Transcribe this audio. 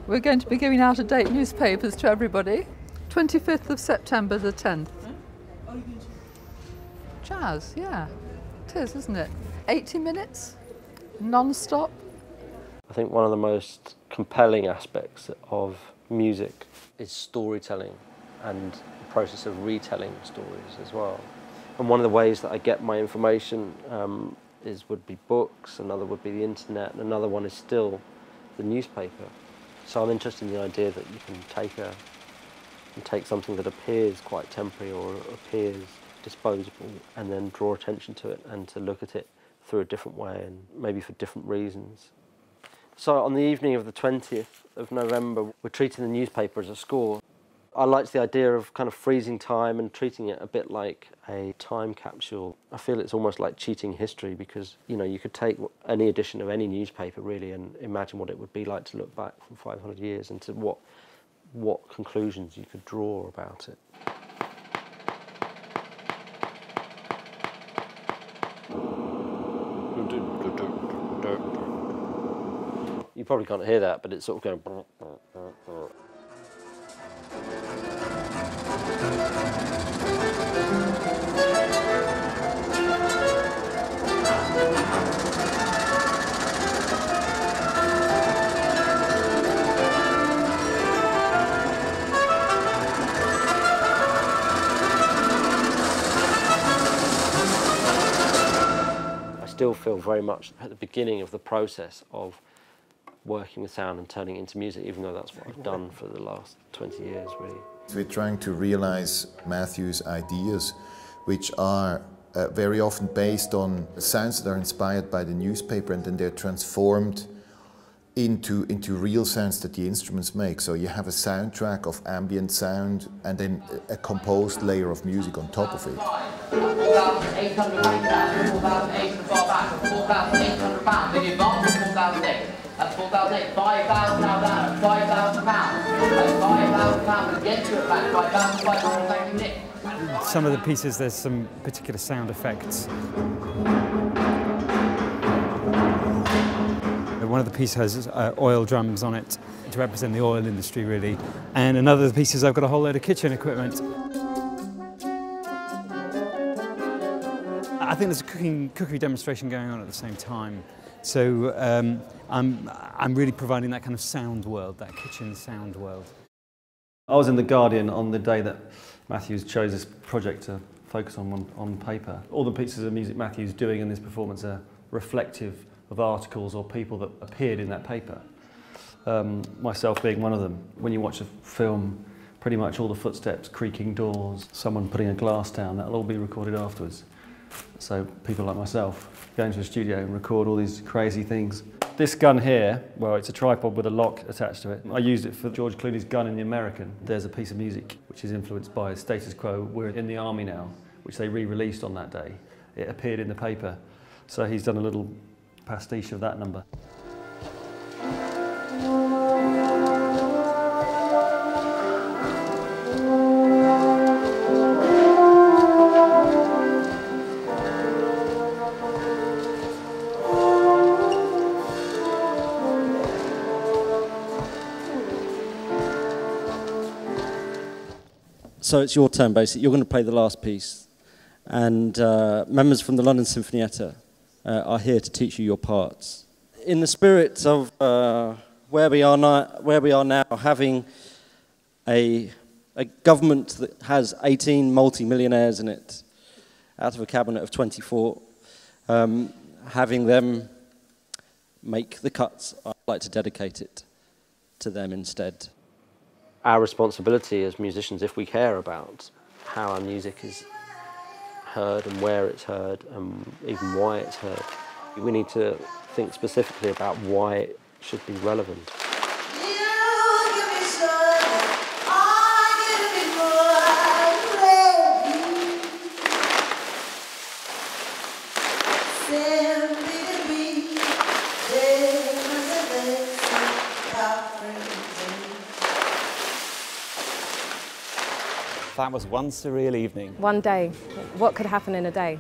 We're going to be giving out out-of-date newspapers to everybody. 25th of September the 10th. Jazz, yeah. It is, isn't it? 80 minutes, non-stop. I think one of the most compelling aspects of music is storytelling and the process of retelling stories as well. And one of the ways that I get my information would be books, another would be the internet, and another one is still the newspaper. So I'm interested in the idea that you can take something that appears quite temporary or appears disposable and then draw attention to it and to look at it through a different way and maybe for different reasons. So on the evening of the 20th of November, we're treating the newspaper as a score. I liked the idea of kind of freezing time and treating it a bit like a time capsule. I feel it's almost like cheating history because, you know, you could take any edition of any newspaper really and imagine what it would be like to look back from 500 years and to what conclusions you could draw about it. You probably can't hear that, but it's sort of going... I still feel very much at the beginning of the process of working with sound and turning it into music, even though that's what I've done for the last 20 years, really. We're trying to realize Matthew's ideas, which are very often based on sounds that are inspired by the newspaper, and then they're transformed into real sounds that the instruments make. So you have a soundtrack of ambient sound and then a composed layer of music on top of it. That's 4,008, 5,000 now down, 5,000 pounds, and 5,000 pounds again to it back, 5,596. Some of the pieces, there's some particular sound effects. One of the pieces has oil drums on it to represent the oil industry, really. And another of the pieces, I've got a whole load of kitchen equipment. I think there's a cookery demonstration going on at the same time. So I'm really providing that kind of sound world, that kitchen sound world. I was in The Guardian on the day that Matthews chose this project to focus on paper. All the pieces of music Matthew's doing in this performance are reflective of articles or people that appeared in that paper. Myself being one of them. When you watch a film, pretty much all the footsteps, creaking doors, someone putting a glass down, that'll all be recorded afterwards. So people like myself go into a studio and record all these crazy things. This gun here, well, it's a tripod with a lock attached to it. I used it for George Clooney's gun in The American. There's a piece of music which is influenced by Status Quo, We're in the Army Now, which they re-released on that day. It appeared in the paper. So he's done a little pastiche of that number. So it's your turn, basically. You're going to play the last piece. And members from the London Sinfonietta are here to teach you your parts. In the spirit of where we are now, having a government that has 18 multi-millionaires in it, out of a cabinet of 24, having them make the cuts, I'd like to dedicate it to them instead. Our responsibility as musicians, if we care about how our music is heard and where it's heard and even why it's heard, we need to think specifically about why it should be relevant. That was one surreal evening. One day. What could happen in a day?